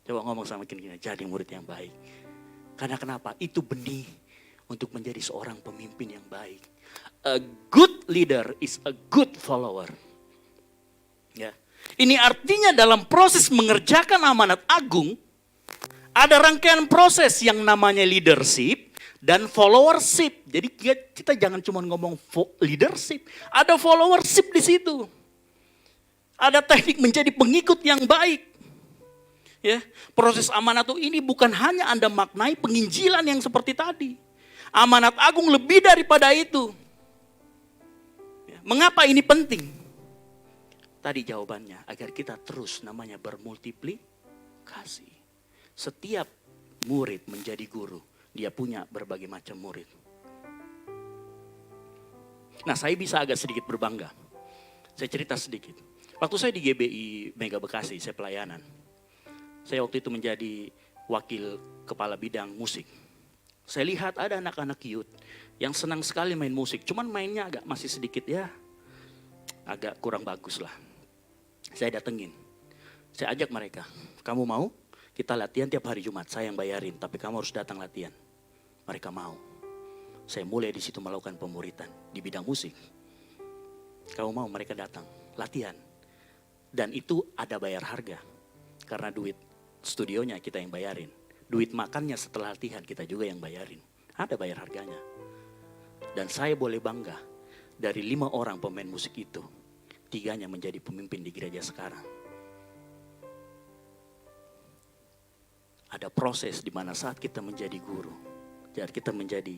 Coba ngomong sama kita, jadi murid yang baik. Karena kenapa? Itu benih untuk menjadi seorang pemimpin yang baik. A good leader is a good follower. Ya. Ini artinya dalam proses mengerjakan amanat agung, ada rangkaian proses yang namanya leadership dan followership. Jadi kita jangan cuma ngomong leadership, ada followership di situ. Ada teknik menjadi pengikut yang baik. Ya, proses amanat ini bukan hanya Anda maknai penginjilan yang seperti tadi. Amanat agung lebih daripada itu. Ya, mengapa ini penting? Tadi jawabannya, agar kita terus namanya bermultiplikasi. Setiap murid menjadi guru, dia punya berbagai macam murid. Nah, saya bisa agak sedikit berbangga. Saya cerita sedikit. Waktu saya di GBI Mega Bekasi, saya pelayanan. Saya waktu itu menjadi wakil kepala bidang musik. Saya lihat ada anak-anak youth yang senang sekali main musik. Cuman mainnya agak masih sedikit ya, agak kurang bagus lah. Saya datengin, saya ajak mereka, kamu mau? Kita latihan tiap hari Jumat, saya yang bayarin, tapi kamu harus datang latihan. Mereka mau. Saya mulai di situ melakukan pemuritan di bidang musik. Kamu mau? Mereka datang, latihan. Dan itu ada bayar harga, karena duit studionya kita yang bayarin. Duit makannya setelah latihan kita juga yang bayarin. Ada bayar harganya. Dan saya boleh bangga, dari 5 orang pemain musik itu, 3-nya menjadi pemimpin di gereja sekarang. Ada proses di mana saat kita menjadi guru, jadi kita menjadi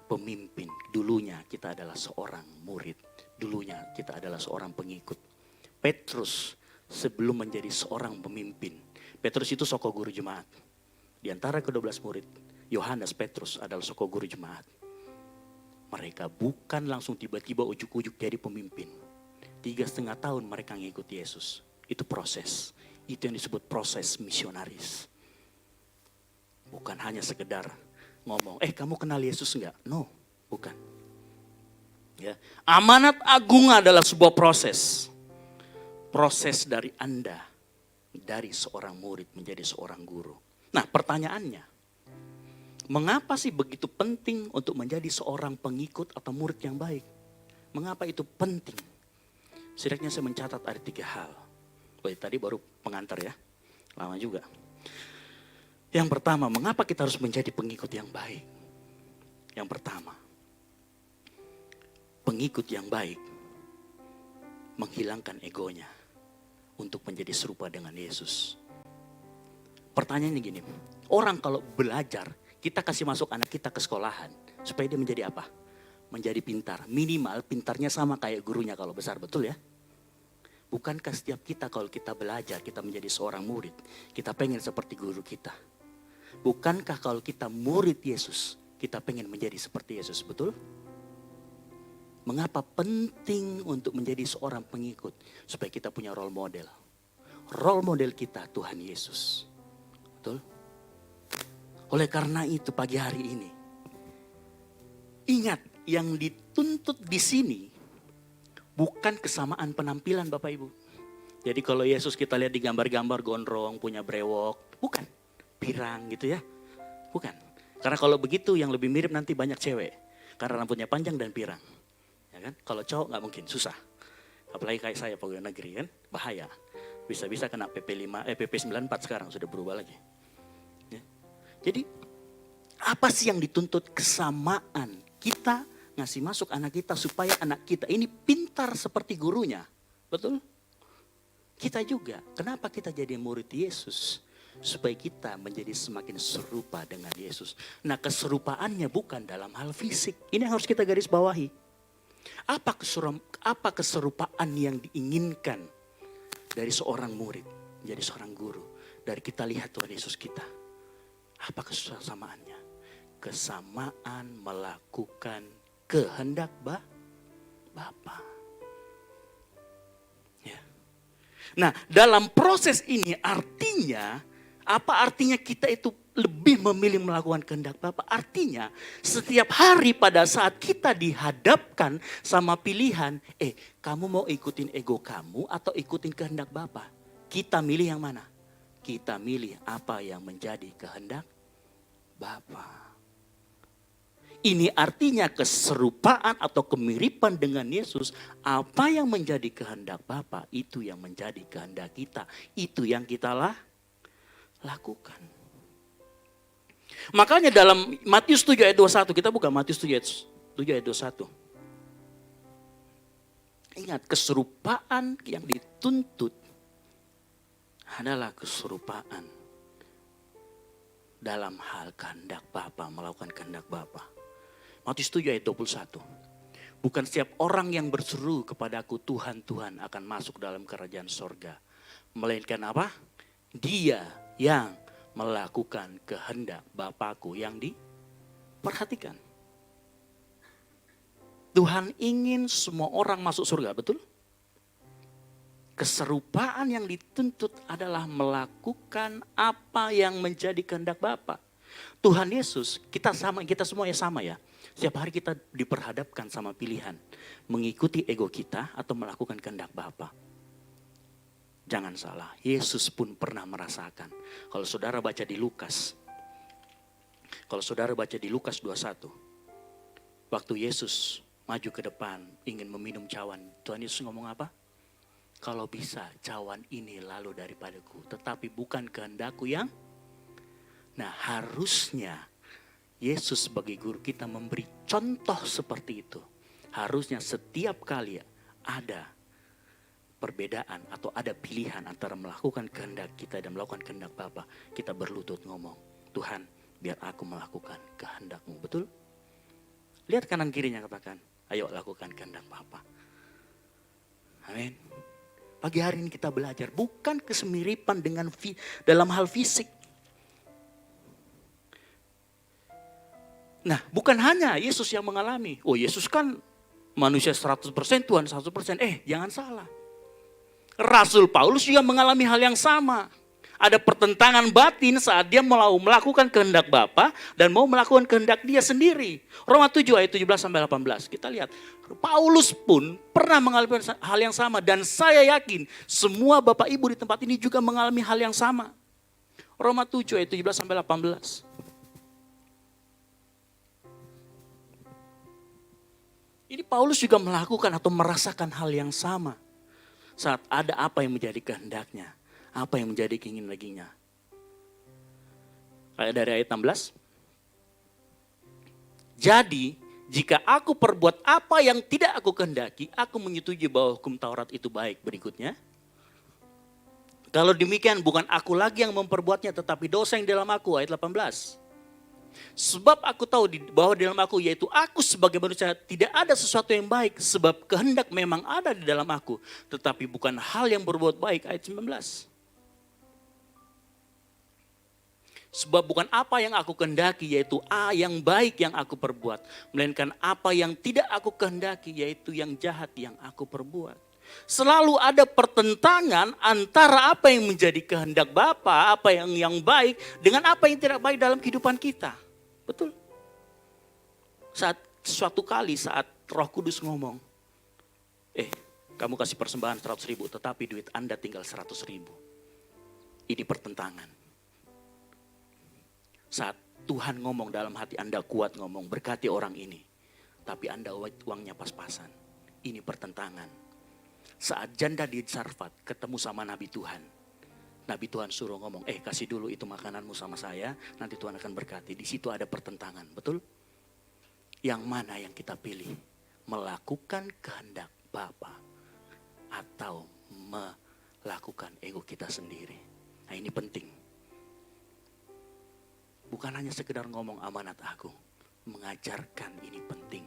pemimpin. Dulunya kita adalah seorang murid, dulunya kita adalah seorang pengikut. Petrus sebelum menjadi seorang pemimpin, Petrus itu soko guru jemaat. Di antara ke-12 murid, Yohanes Petrus adalah soko guru jemaat. Mereka bukan langsung tiba-tiba ujuk-ujuk jadi pemimpin. 3,5 tahun mereka ngikut Yesus. Itu proses. Itu yang disebut proses misionaris. Bukan hanya sekedar ngomong, kamu kenal Yesus enggak? No, bukan. Ya. Amanat agung adalah sebuah proses. Proses dari Anda, dari seorang murid menjadi seorang guru. Nah, pertanyaannya, mengapa sih begitu penting untuk menjadi seorang pengikut atau murid yang baik? Mengapa itu penting? Setidaknya saya mencatat ada 3 hal. Tadi baru pengantar ya, lama juga. Yang pertama, mengapa kita harus menjadi pengikut yang baik? Yang pertama, pengikut yang baik menghilangkan egonya untuk menjadi serupa dengan Yesus. Pertanyaannya gini, orang kalau belajar, kita kasih masuk anak kita ke sekolahan, supaya dia menjadi apa? Menjadi pintar. Minimal pintarnya sama kayak gurunya kalau besar, betul ya? Bukankah setiap kita kalau kita belajar, kita menjadi seorang murid, kita pengen seperti guru kita? Bukankah kalau kita murid Yesus, kita pengen menjadi seperti Yesus, betul? Mengapa penting untuk menjadi seorang pengikut? Supaya kita punya role model. Role model kita Tuhan Yesus. Betul? Oleh karena itu pagi hari ini, ingat yang dituntut di sini bukan kesamaan penampilan Bapak Ibu. Jadi kalau Yesus kita lihat di gambar-gambar gondrong, punya brewok, bukan. Pirang gitu ya, bukan. Karena kalau begitu yang lebih mirip nanti banyak cewek. Karena rambutnya panjang dan pirang. Ya kan? Kalau cowok gak mungkin, susah. Apalagi kayak saya pegawai negeri kan, bahaya. Bisa-bisa kena PP 94 sekarang sudah berubah lagi. Ya. Jadi apa sih yang dituntut? Kesamaan. Kita ngasih masuk anak kita supaya anak kita ini pintar seperti gurunya. Betul? Kita juga. Kenapa kita jadi murid Yesus? Supaya kita menjadi semakin serupa dengan Yesus. Nah, keserupaannya bukan dalam hal fisik. Ini yang harus kita garis bawahi. Apa keserupaan yang diinginkan dari seorang murid menjadi seorang guru? Dari kita lihat Tuhan Yesus kita. Apa kesamaannya? Kesamaan melakukan kehendak Bapa. Ya. Nah, dalam proses ini artinya, apa artinya kita itu lebih memilih melakukan kehendak Bapa? Artinya setiap hari pada saat kita dihadapkan sama pilihan, kamu mau ikutin ego kamu atau ikutin kehendak Bapa? Kita milih yang mana? kita milih apa yang menjadi kehendak Bapa. Ini artinya keserupaan atau kemiripan dengan Yesus. Apa yang menjadi kehendak Bapa, itu yang menjadi kehendak kita. Itu yang kita lakukan. Makanya dalam Matius 7 ayat 21, kita buka Matius 7 ayat 21. Ingat, keserupaan yang dituntut adalah keserupaan dalam hal kehendak Bapa, melakukan kehendak Bapa. Matius 7 ayat 21. Bukan setiap orang yang berseru kepadaku Tuhan, Tuhan akan masuk dalam kerajaan sorga. Melainkan apa? Dia yang melakukan kehendak Bapakku yang diperhatikan. Tuhan ingin semua orang masuk surga, betul? Keserupaan yang dituntut adalah melakukan apa yang menjadi kehendak Bapa. Tuhan Yesus, kita semua sama ya. Setiap hari kita diperhadapkan sama pilihan. Mengikuti ego kita atau melakukan kehendak Bapa. Jangan salah, Yesus pun pernah merasakan. Kalau saudara baca di Lukas 21. Waktu Yesus maju ke depan ingin meminum cawan. Tuhan Yesus ngomong apa? Kalau bisa cawan ini lalu daripadaku. Tetapi bukan kehendakku yang. Nah, harusnya Yesus sebagai guru kita memberi contoh seperti itu. Harusnya setiap kali ada perbedaan atau ada pilihan antara melakukan kehendak kita dan melakukan kehendak Bapa, kita berlutut ngomong, Tuhan biar aku melakukan kehendak-Mu. Betul? Lihat kanan kirinya, katakan, ayo lakukan kehendak Bapa. Amin. Pagi hari ini kita belajar bukan kesemiripan dengan dalam hal fisik. Nah, bukan hanya Yesus yang mengalami. Oh, Yesus kan manusia 100%, Tuhan 100%. Jangan salah. Rasul Paulus juga mengalami hal yang sama. Ada pertentangan batin saat dia mau melakukan kehendak Bapa dan mau melakukan kehendak dia sendiri. Roma 7 ayat 17-18. Kita lihat, Paulus pun pernah mengalami hal yang sama. Dan saya yakin semua Bapak Ibu di tempat ini juga mengalami hal yang sama. Roma 7 ayat 17-18. Ini Paulus juga melakukan atau merasakan hal yang sama. Saat ada apa yang menjadi kehendaknya. Apa yang menjadi keinginan laginya. Dari ayat 16. Jadi, jika aku perbuat apa yang tidak aku kehendaki, aku menyetujui bahwa hukum Taurat itu baik. Berikutnya. Kalau demikian bukan aku lagi yang memperbuatnya, tetapi dosa yang dalam aku. Ayat 18. Sebab aku tahu bahwa di dalam aku, yaitu aku sebagai manusia, tidak ada sesuatu yang baik. Sebab kehendak memang ada di dalam aku, tetapi bukan hal yang berbuat baik. Ayat 19. Sebab bukan apa yang aku kehendaki, yaitu yang baik yang aku perbuat. Melainkan apa yang tidak aku kehendaki, yaitu yang jahat yang aku perbuat. Selalu ada pertentangan antara apa yang menjadi kehendak Bapa, apa yang baik, dengan apa yang tidak baik dalam kehidupan kita. Betul? Suatu kali saat Roh Kudus ngomong, kamu kasih persembahan 100.000, tetapi duit Anda tinggal 100.000. Ini pertentangan. Saat Tuhan ngomong dalam hati Anda kuat ngomong, berkati orang ini. Tapi Anda uangnya pas-pasan. Ini pertentangan. Saat janda di Sarfat ketemu sama Nabi Tuhan. Nabi Tuhan suruh ngomong, kasih dulu itu makananmu sama saya, nanti Tuhan akan berkati. Di situ ada pertentangan, betul? Yang mana yang kita pilih? Melakukan kehendak Bapa atau melakukan ego kita sendiri? Nah, ini penting. Bukan hanya sekedar ngomong amanat agung, mengajarkan ini penting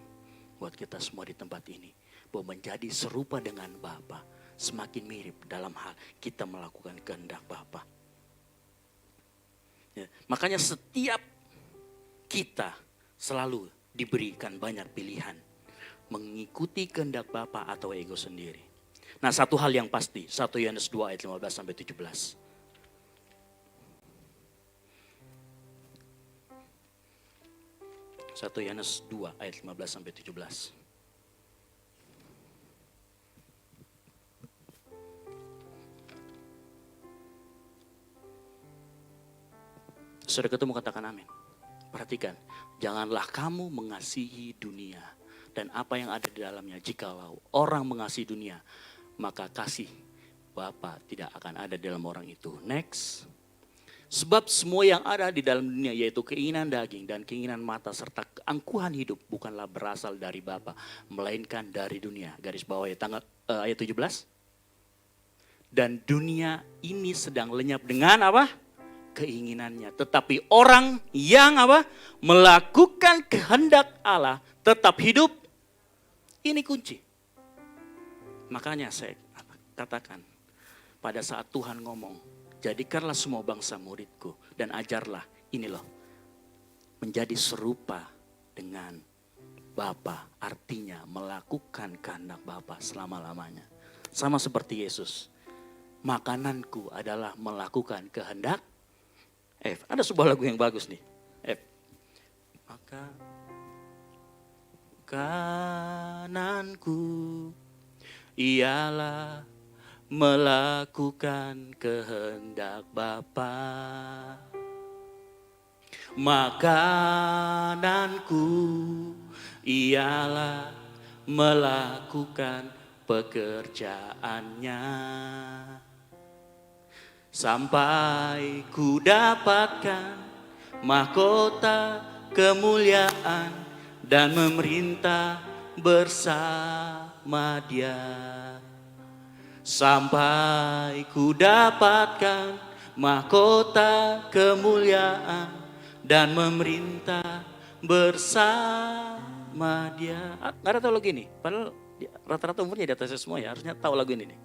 buat kita semua di tempat ini. Bahwa menjadi serupa dengan Bapa, semakin mirip dalam hal kita melakukan kehendak Bapa. Ya, makanya setiap kita selalu diberikan banyak pilihan. Mengikuti kehendak Bapa atau ego sendiri. Nah, satu hal yang pasti, 1 Yohanes 2 ayat 15-17. 1 Yohanes 2 ayat 15-17. Sudah ketemu, katakan amin. Perhatikan, janganlah kamu mengasihi dunia dan apa yang ada di dalamnya. Jikalau orang mengasihi dunia, maka kasih Bapa tidak akan ada dalam orang itu. Next. Sebab semua yang ada di dalam dunia, yaitu keinginan daging dan keinginan mata serta keangkuhan hidup, bukanlah berasal dari Bapa, melainkan dari dunia. Garis bawah ya, ayat 17. Dan dunia ini sedang lenyap dengan apa? Keinginannya. Tetapi orang yang apa? Melakukan kehendak Allah tetap hidup. Ini kunci. Makanya saya katakan, pada saat Tuhan ngomong, jadikanlah semua bangsa muridku dan ajarlah, ini loh, menjadi serupa dengan Bapa, artinya melakukan kehendak Bapa selama-lamanya. Sama seperti Yesus, makananku adalah melakukan kehendak F. Ada sebuah lagu yang bagus nih, F. Maka makananku ialah melakukan kehendak Bapa. Makananku ialah melakukan pekerjaannya. Sampai ku dapatkan mahkota kemuliaan dan memerintah bersama Dia. Sampai ku dapatkan mahkota kemuliaan dan memerintah bersama Dia. Nggak ada tahu lagu ini, padahal rata-rata umurnya di atas semua ya, harusnya tahu lagu ini nih.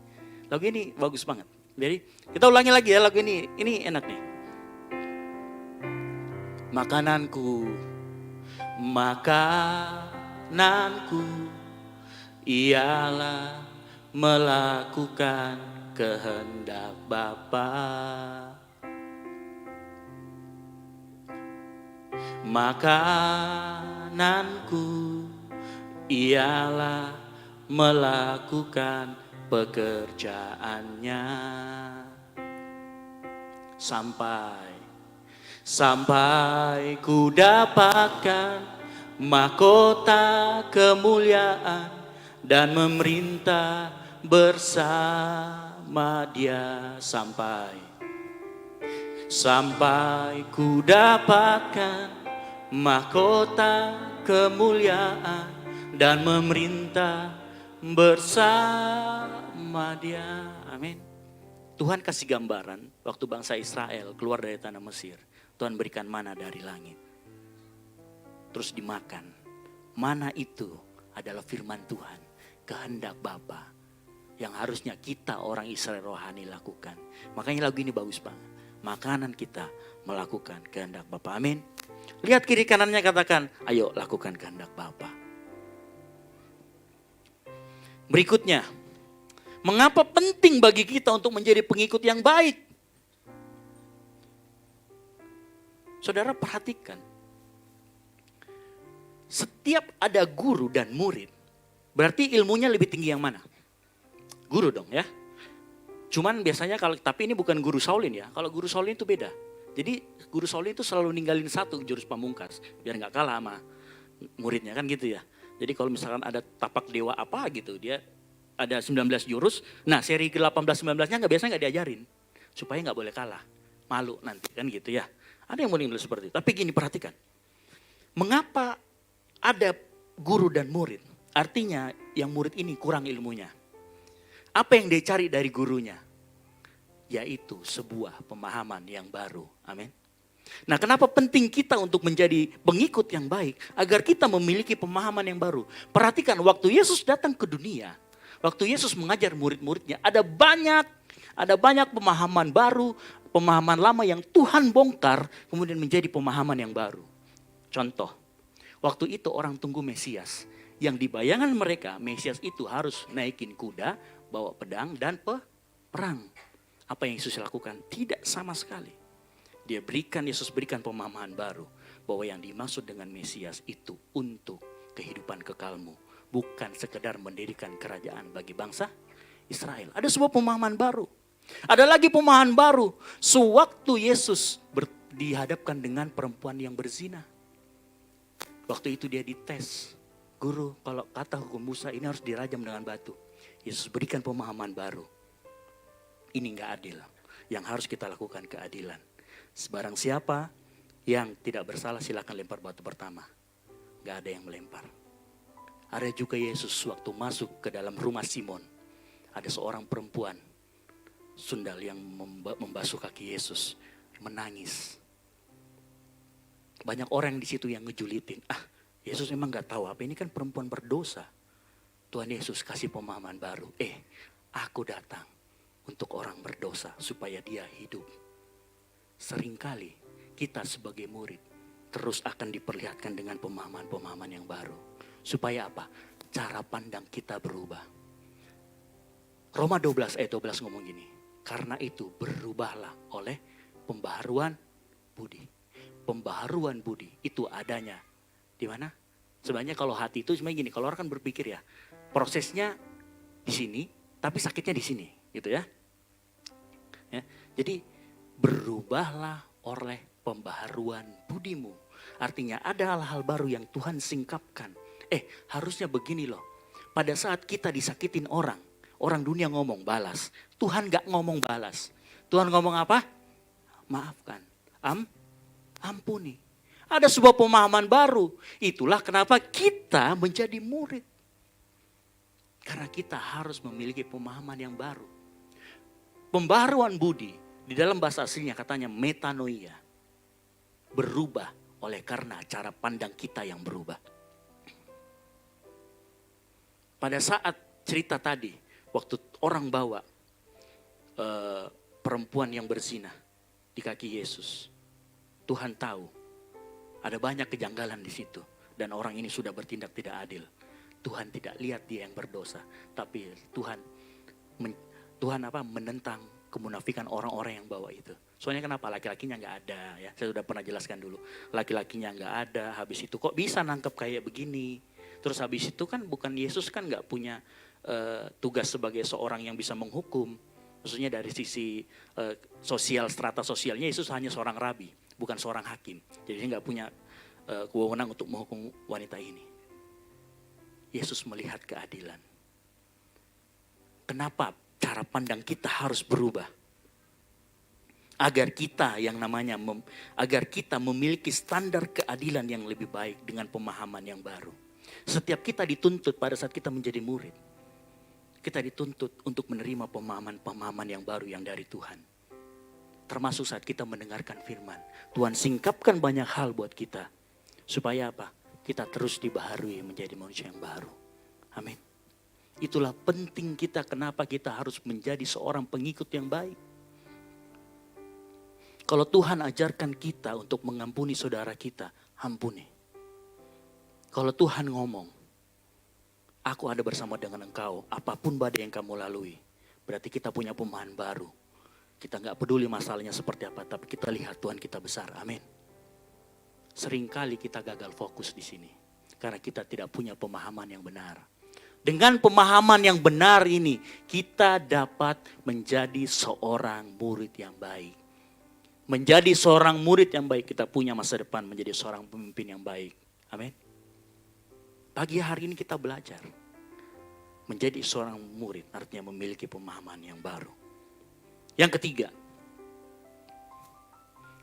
Lagu ini bagus banget. Jadi kita ulangi lagi ya lagu ini enak nih. Makananku ialah melakukan kehendak Bapa. Makananku ialah melakukan pekerjaannya. Sampai ku dapatkan mahkota kemuliaan dan memerintah bersama Dia. Sampai ku dapatkan mahkota kemuliaan dan memerintah bersama Dia. Amin. Tuhan kasih gambaran waktu bangsa Israel keluar dari tanah Mesir. Tuhan berikan mana dari langit. Terus dimakan. Mana itu adalah firman Tuhan. Kehendak Bapa. Yang harusnya kita orang Israel rohani lakukan. Makanya lagu ini bagus banget. Makanan kita melakukan kehendak Bapa. Amin. Lihat kiri kanannya, katakan, ayo lakukan kehendak Bapa. Berikutnya, mengapa penting bagi kita untuk menjadi pengikut yang baik? Saudara perhatikan, setiap ada guru dan murid, berarti ilmunya lebih tinggi yang mana? Guru dong ya. Cuman biasanya tapi ini bukan guru Shaolin ya. Kalau guru Shaolin itu beda. Jadi guru Shaolin itu selalu ninggalin satu jurus pamungkas biar nggak kalah sama muridnya kan gitu ya. Jadi kalau misalkan ada tapak dewa apa gitu, dia ada 19 jurus. Nah seri ke-18-19-nya biasanya nggak diajarin. Supaya nggak boleh kalah. Malu nanti kan gitu ya. Ada yang meninggal seperti itu. Tapi gini perhatikan. Mengapa ada guru dan murid? Artinya yang murid ini kurang ilmunya. Apa yang dia cari dari gurunya? Yaitu sebuah pemahaman yang baru. Amin. Nah kenapa penting kita untuk menjadi pengikut yang baik? Agar kita memiliki pemahaman yang baru. Perhatikan waktu Yesus datang ke dunia. Waktu Yesus mengajar murid-muridnya. Ada banyak pemahaman baru. Pemahaman lama yang Tuhan bongkar. Kemudian menjadi pemahaman yang baru. Contoh. Waktu itu orang tunggu Mesias. Yang di bayangan mereka Mesias itu harus naikin kuda. Bawa pedang dan perang. Apa yang Yesus lakukan? Tidak sama sekali. Yesus berikan pemahaman baru. Bahwa yang dimaksud dengan Mesias itu untuk kehidupan kekalmu. Bukan sekedar mendirikan kerajaan bagi bangsa Israel. Ada sebuah pemahaman baru. Ada lagi pemahaman baru. Sewaktu Yesus dihadapkan dengan perempuan yang berzina. Waktu itu dia dites. Guru, kalau kata hukum Musa ini harus dirajam dengan batu. Yesus berikan pemahaman baru. Ini gak adil. Yang harus kita lakukan keadilan. Sebarang siapa yang tidak bersalah silakan lempar batu pertama. Gak ada yang melempar. Ada juga Yesus waktu masuk ke dalam rumah Simon. Ada seorang perempuan sundal yang membasuh kaki Yesus. Menangis. Banyak orang di situ yang ngejulitin. Yesus memang gak tahu apa ini kan perempuan berdosa. Tuhan Yesus kasih pemahaman baru. Aku datang untuk orang berdosa supaya dia hidup. Seringkali kita sebagai murid terus akan diperlihatkan dengan pemahaman-pemahaman yang baru. Supaya apa? Cara pandang kita berubah. Roma 12 ayat 12 ngomong gini. Karena itu berubahlah oleh pembaharuan budi. Pembaharuan budi itu adanya di mana? Sebenarnya kalau hati itu sebenarnya gini. Kalau orang kan berpikir ya, prosesnya di sini, tapi sakitnya di sini, gitu ya. Jadi berubahlah oleh pembaharuan budimu. Artinya ada hal-hal baru yang Tuhan singkapkan. Harusnya begini loh. Pada saat kita disakitin orang dunia ngomong balas. Tuhan gak ngomong balas. Tuhan ngomong apa? Maafkan. Ampuni. Ada sebuah pemahaman baru. Itulah kenapa kita menjadi murid. Karena kita harus memiliki pemahaman yang baru. Pembaharuan budi di dalam bahasa aslinya katanya metanoia. Berubah oleh karena cara pandang kita yang berubah. Pada saat cerita tadi, waktu orang bawa perempuan yang berzina di kaki Yesus. Tuhan tahu ada banyak kejanggalan di situ. Dan orang ini sudah bertindak tidak adil. Tuhan tidak lihat dia yang berdosa. Tapi Tuhan menentang kemunafikan orang-orang yang bawa itu. Soalnya kenapa? Laki-lakinya gak ada. Ya. Saya sudah pernah jelaskan dulu. Laki-lakinya gak ada. Habis itu kok bisa nangkep kayak begini. Terus habis itu kan bukan Yesus kan gak punya tugas sebagai seorang yang bisa menghukum. Maksudnya dari sisi strata sosialnya Yesus hanya seorang rabi. Bukan seorang hakim. Jadi dia gak punya kewenangan untuk menghukum wanita ini. Yesus melihat keadilan. Kenapa cara pandang kita harus berubah? Agar kita agar kita memiliki standar keadilan yang lebih baik dengan pemahaman yang baru. Setiap kita dituntut pada saat kita menjadi murid. Kita dituntut untuk menerima pemahaman-pemahaman yang baru yang dari Tuhan. Termasuk saat kita mendengarkan firman. Tuhan singkapkan banyak hal buat kita. Supaya apa? Kita terus dibaharui menjadi manusia yang baru. Amin. Itulah penting kita kenapa kita harus menjadi seorang pengikut yang baik. Kalau Tuhan ajarkan kita untuk mengampuni saudara kita, ampuni. Kalau Tuhan ngomong, aku ada bersama dengan engkau, apapun badai yang kamu lalui. Berarti kita punya pemahaman baru. Kita gak peduli masalahnya seperti apa, tapi kita lihat Tuhan kita besar. Amin. Seringkali kita gagal fokus di sini. Karena kita tidak punya pemahaman yang benar. Dengan pemahaman yang benar ini, kita dapat menjadi seorang murid yang baik. Menjadi seorang murid yang baik, kita punya masa depan menjadi seorang pemimpin yang baik. Amin. Pagi hari ini kita belajar. Menjadi seorang murid artinya memiliki pemahaman yang baru. Yang ketiga.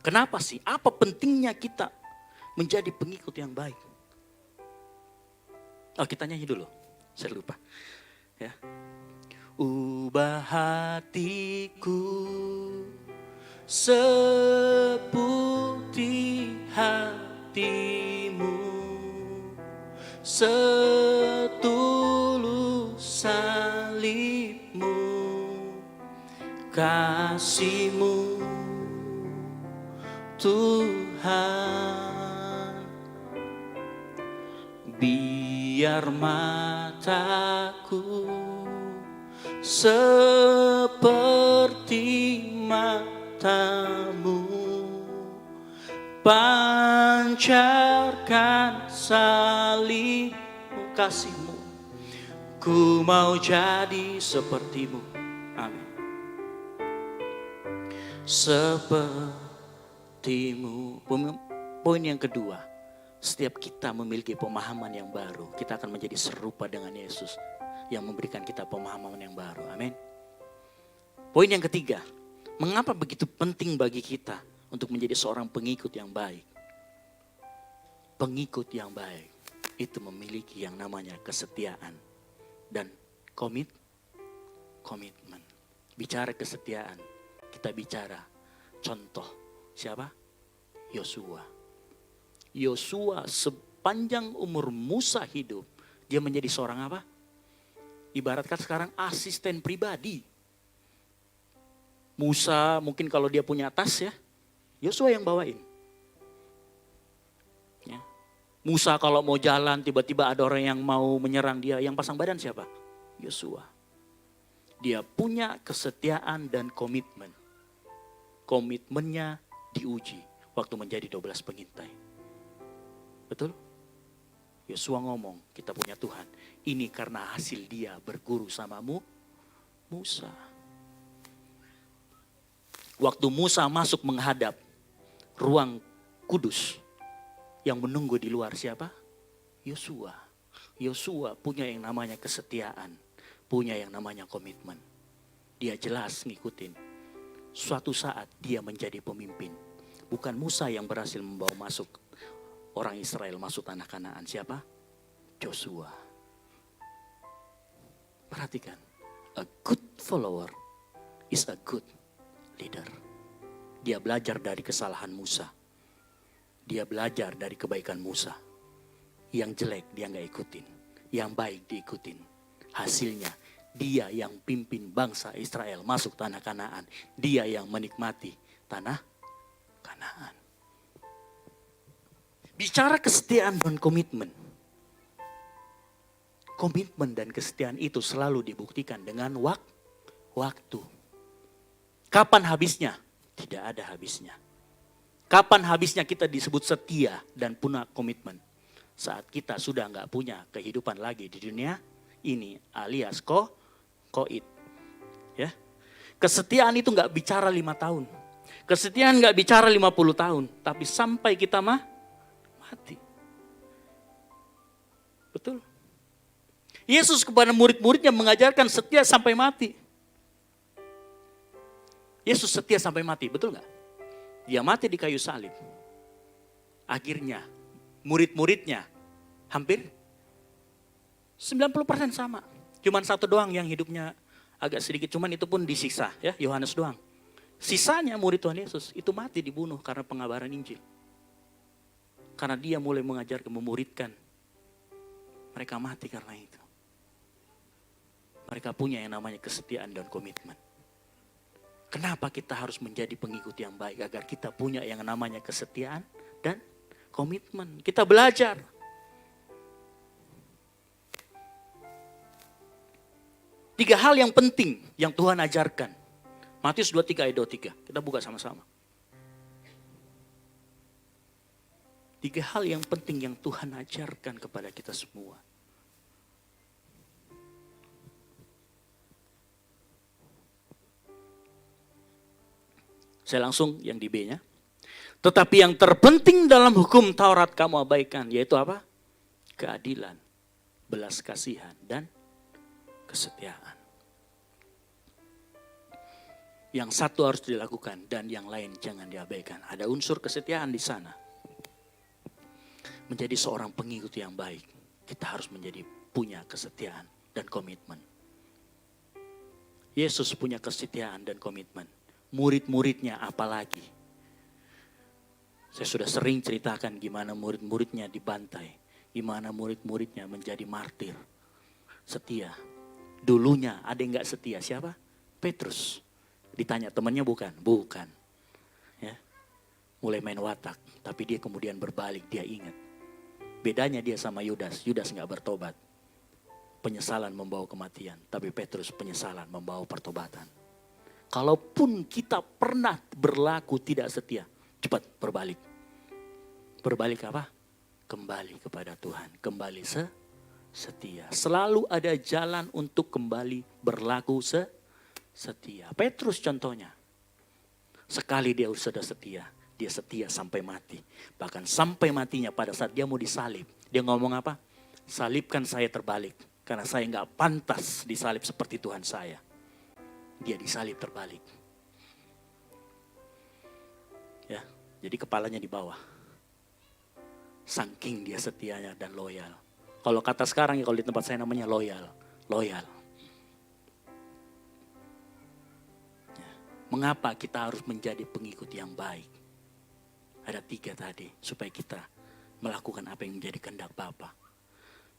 Kenapa sih? Apa pentingnya kita menjadi pengikut yang baik? Kita nyanyi dulu. Saya lupa. Ya. Ubah hatiku seputih hatimu, setulus salibmu, kasihmu Tuhan. Biar mataku seperti matamu, pancarkan salibmu, kasihmu. Ku mau jadi sepertimu. Amin. hatimu. Poin yang kedua, setiap kita memiliki pemahaman yang baru, kita akan menjadi serupa dengan Yesus yang memberikan kita pemahaman yang baru. Amin. Poin yang ketiga, mengapa begitu penting bagi kita untuk menjadi seorang pengikut yang baik? Pengikut yang baik itu memiliki yang namanya kesetiaan dan komitmen. Bicara kesetiaan, kita bicara contoh siapa? Yosua. Yosua sepanjang umur Musa hidup, dia menjadi seorang apa? Ibaratkan sekarang asisten pribadi. Musa mungkin kalau dia punya tas ya, Yosua yang bawain. Ya. Musa kalau mau jalan tiba-tiba ada orang yang mau menyerang dia, yang pasang badan siapa? Yosua. Dia punya kesetiaan dan komitmen. Komitmennya diuji waktu menjadi 12 pengintai. Betul? Yosua ngomong, kita punya Tuhan. Ini karena hasil dia berguru sama Musa. Waktu Musa masuk menghadap ruang kudus, yang menunggu di luar siapa? Yosua. Yosua punya yang namanya kesetiaan, punya yang namanya komitmen. Dia jelas ngikutin. Suatu saat dia menjadi pemimpin. Bukan Musa yang berhasil membawa masuk orang Israel masuk tanah Kanaan. Siapa? Joshua. Perhatikan. A good follower is a good leader. Dia belajar dari kesalahan Musa. Dia belajar dari kebaikan Musa. Yang jelek dia gak ikutin. Yang baik diikutin. Hasilnya dia yang pimpin bangsa Israel masuk tanah Kanaan. Dia yang menikmati tanah Kanaan. Bicara kesetiaan dan komitmen. Komitmen dan kesetiaan itu selalu dibuktikan dengan waktu. Kapan habisnya? Tidak ada habisnya. Kapan habisnya kita disebut setia dan punya komitmen? Saat kita sudah gak punya kehidupan lagi di dunia ini, alias koit. Ya. Kesetiaan itu gak bicara 5 tahun. Kesetiaan gak bicara 50 tahun. Tapi sampai kita mati. Betul. Yesus kepada murid-muridnya mengajarkan setia sampai mati. Yesus setia sampai mati, betul gak? Dia mati di kayu salib. Akhirnya murid-muridnya hampir 90% sama. Cuman satu doang yang hidupnya agak sedikit, cuman itu pun disiksa ya, Yohanes doang. Sisanya murid Tuhan Yesus itu mati dibunuh karena pengabaran Injil. Karena dia mulai mengajar, memuridkan. Mereka mati karena itu. Mereka punya yang namanya kesetiaan dan komitmen. Kenapa kita harus menjadi pengikut yang baik? Agar kita punya yang namanya kesetiaan dan komitmen. Kita belajar. Tiga hal yang penting yang Tuhan ajarkan. Matius 23 ayat 23. Kita buka sama-sama. Tiga hal yang penting yang Tuhan ajarkan kepada kita semua. Saya langsung yang di B-nya. Tetapi yang terpenting dalam hukum Taurat kamu abaikan. Yaitu apa? Keadilan, belas kasihan, dan kesetiaan. Yang satu harus dilakukan dan yang lain jangan diabaikan. Ada unsur kesetiaan di sana. Menjadi seorang pengikut yang baik, kita harus punya kesetiaan dan komitmen. Yesus punya kesetiaan dan komitmen. Murid-muridnya apalagi. Saya sudah sering ceritakan gimana murid-muridnya dibantai. Gimana murid-muridnya menjadi martir. Setia. Dulunya ada yang gak setia. Siapa? Petrus. Ditanya temannya bukan? Bukan. Ya. Mulai main watak. Tapi dia kemudian berbalik. Dia ingat. Bedanya dia sama Yudas. Yudas gak bertobat. Penyesalan membawa kematian. Tapi Petrus penyesalan membawa pertobatan. Kalaupun kita pernah berlaku tidak setia, cepat berbalik. Berbalik apa? Kembali kepada Tuhan. Kembali setia. Selalu ada jalan untuk kembali berlaku setia. Petrus contohnya. Sekali dia sudah setia, dia setia sampai mati. Bahkan sampai matinya pada saat dia mau disalib. Dia ngomong apa? Salibkan saya terbalik. Karena saya nggak pantas disalib seperti Tuhan saya. Dia disalib terbalik. Ya, jadi kepalanya di bawah. Saking dia setianya dan loyal. Kalau kata sekarang ya, kalau di tempat saya namanya loyal. Loyal. Ya. Mengapa kita harus menjadi pengikut yang baik? Ada 3 tadi. Supaya kita melakukan apa yang menjadi kehendak Bapa.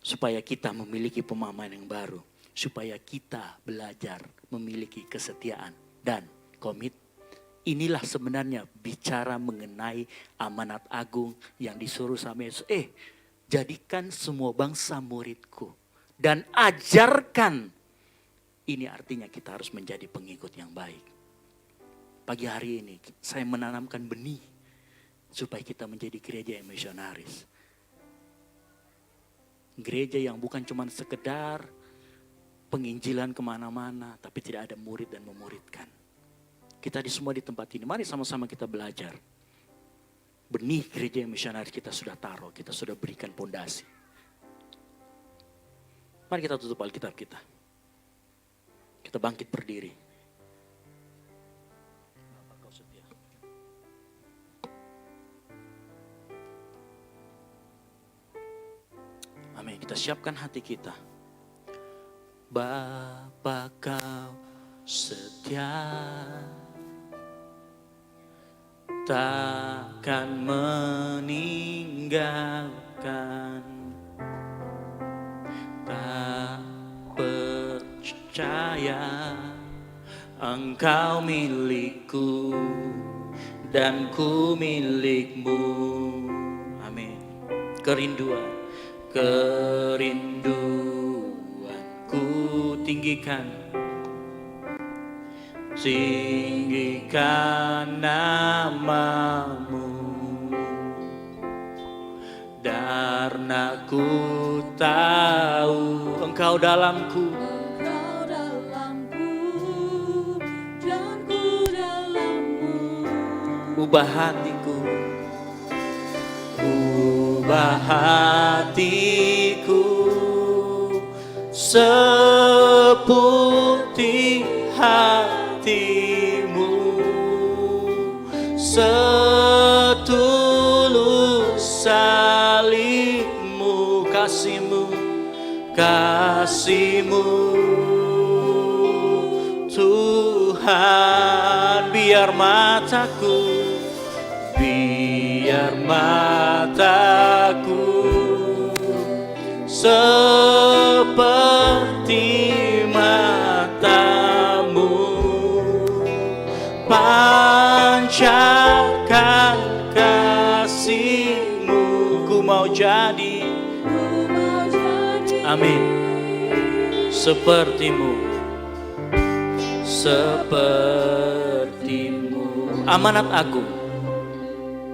Supaya kita memiliki pemahaman yang baru. Supaya kita belajar memiliki kesetiaan dan komit. Inilah sebenarnya bicara mengenai amanat agung yang disuruh sama Yesus. Jadikan semua bangsa muridku. Dan ajarkan. Ini artinya kita harus menjadi pengikut yang baik. Pagi hari ini saya menanamkan benih. Supaya kita menjadi gereja yang misionaris. Gereja yang bukan cuma sekedar penginjilan kemana-mana. Tapi tidak ada murid dan memuridkan. Kita semua di tempat ini, mari sama-sama kita belajar. Benih gereja yang misionaris kita sudah taruh, kita sudah berikan pondasi. Mari kita tutup Alkitab kita. Kita bangkit berdiri. Bapak kau setia. Amin, kita siapkan hati kita. Bapa kau setia, takkan meninggalkan, tak percaya Engkau milikku dan ku milikmu. Amin. Kerinduanku tinggikan namamu, karena ku tahu Engkau dalamku, dan ku dalammu. Ubah hatiku seputih hatimu, setulus salibmu, kasihmu Tuhan. Biar mataku seperti matamu, pancarkan kasihmu. Ku mau jadi, amin, sepertimu. Amanat aku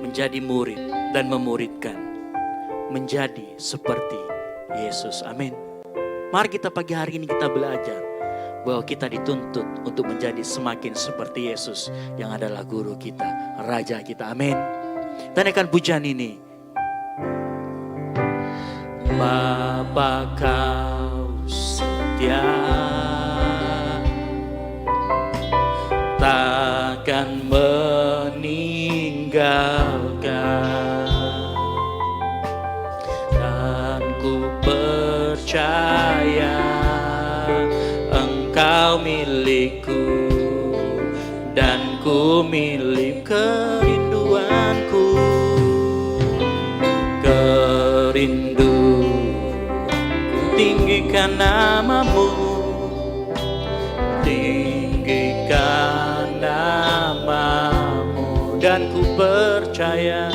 menjadi murid dan memuridkan, menjadi seperti Yesus. Amin. Mari kita pagi hari ini kita belajar bahwa kita dituntut untuk menjadi semakin seperti Yesus yang adalah guru kita, raja kita. Amin. Tanyakan pujian ini. Bapa kau setia, takkan meninggalkan, dan ku percaya Engkau milikku dan ku milik. Kerinduanku tinggikan namamu, dan ku percaya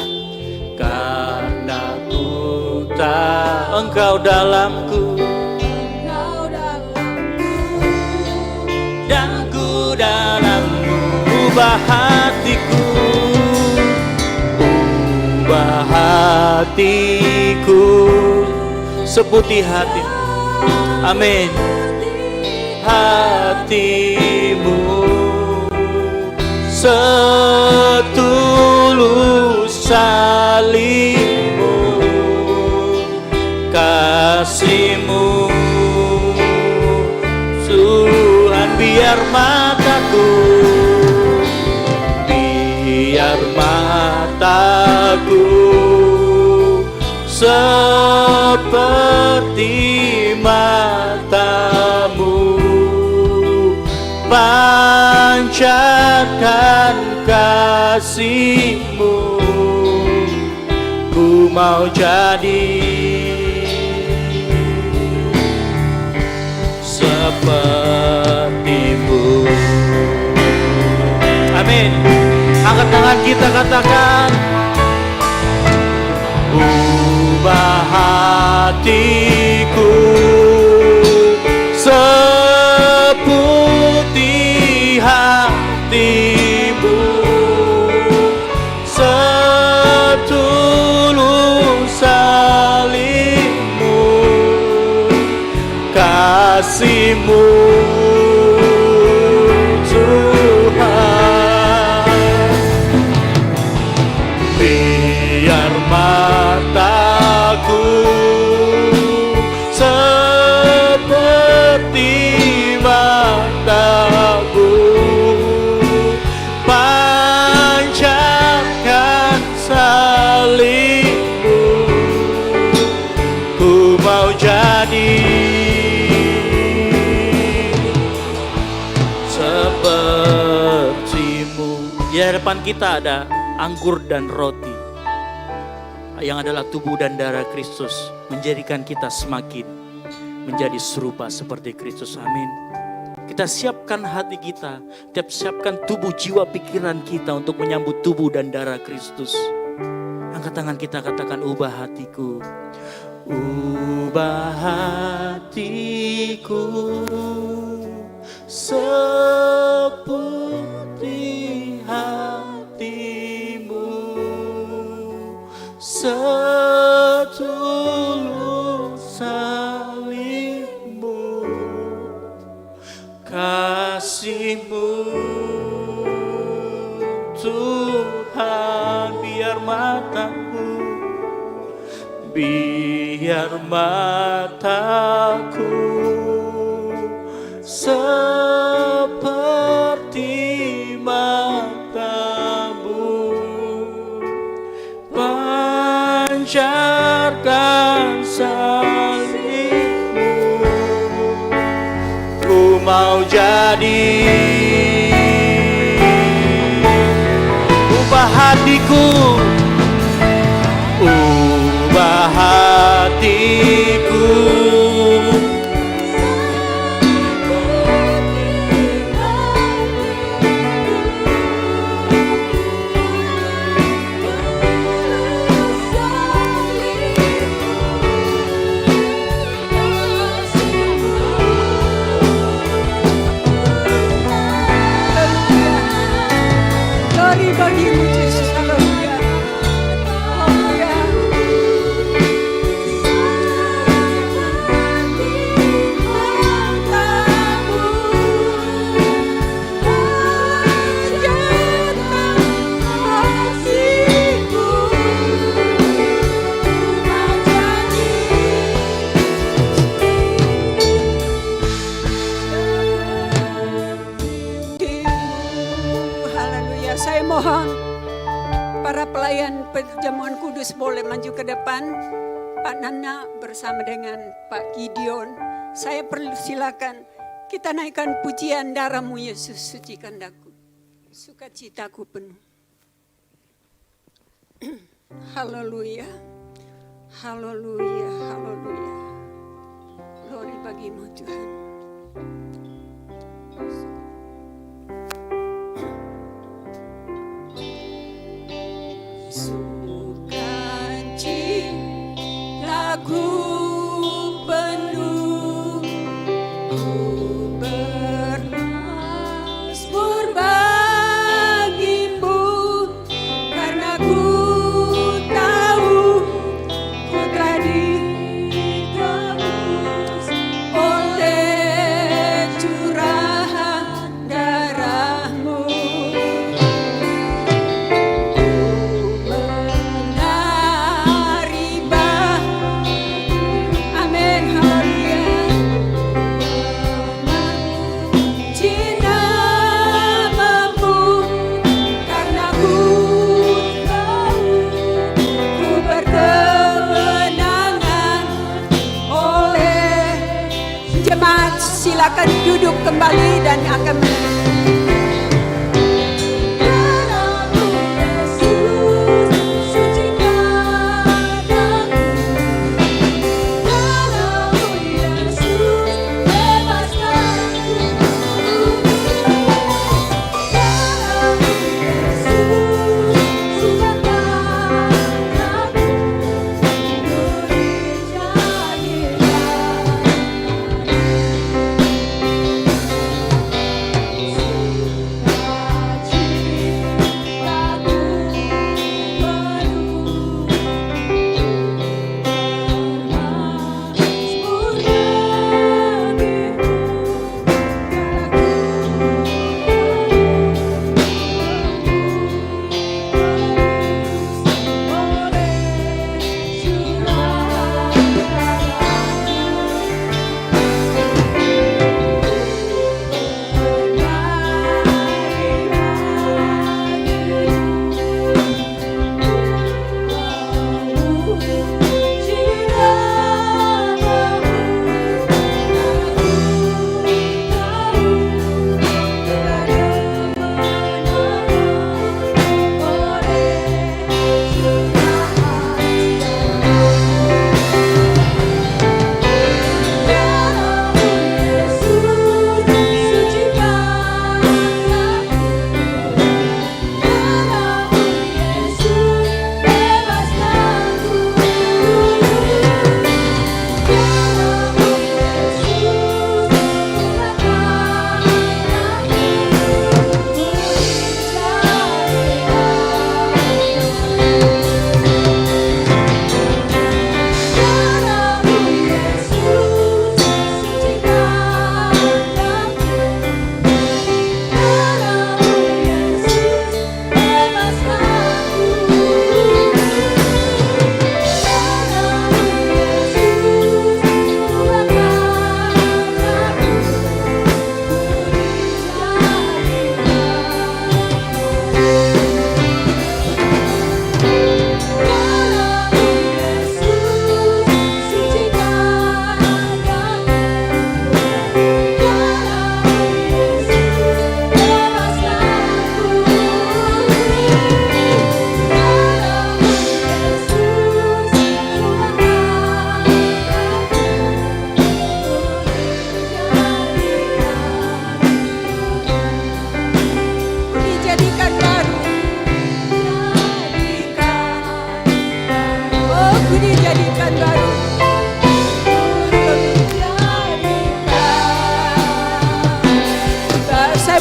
karena ku tahu Engkau dalamku, dan ku dalammu. Ubah hatiku seputih hati, amin, hatimu setulus salib-Mu, kasih-Mu. Tuhan, biar mataku seperti mata-Mu, pancarkan kasih-Mu. Ku mau jadi seperti-Mu. Amin. Angkat tangan kita, katakan, ubah hatiku seputih hati-Mu, setulus salib-Mu, kasih-Mu. Biar mataku seperti mata-Mu, pancarkan salib-Mu. Ku mau jadi seperti-Mu. Di hadapan kita ada anggur dan roti yang adalah tubuh dan darah Kristus, menjadikan kita semakin menjadi serupa seperti Kristus. Amin. Kita siapkan hati kita, kita siapkan tubuh, jiwa, pikiran kita untuk menyambut tubuh dan darah Kristus. Angkat tangan kita, katakan, ubah hatiku, ubah hatiku seputih hati-Mu, setulus salib-Mu, kasih-Mu. Tuhan, biar mataku seperti mata-Mu, pancarkan salib-Mu. Ku mau jadi ubah hatiku, ubah hatiku bagi-Mu Yesus. Haleluya. Haleluya. Saya mohon para pelayan perjamuan kudus boleh maju ke depan. Pak Nana bersama dengan Pak Gideon. Saya perlu silakan kita naikkan pujian darah-Mu Yesus, sucikan daku, sukacitaku penuh. Haleluya, haleluya, haleluya. Glory bagi-Mu Tuhan. Sukacitaku penuh, ku bermazmur bagi-Mu, karena ku tahu ku telah ditebus oleh curahan darah-Mu. Ku akan duduk kembali dan akan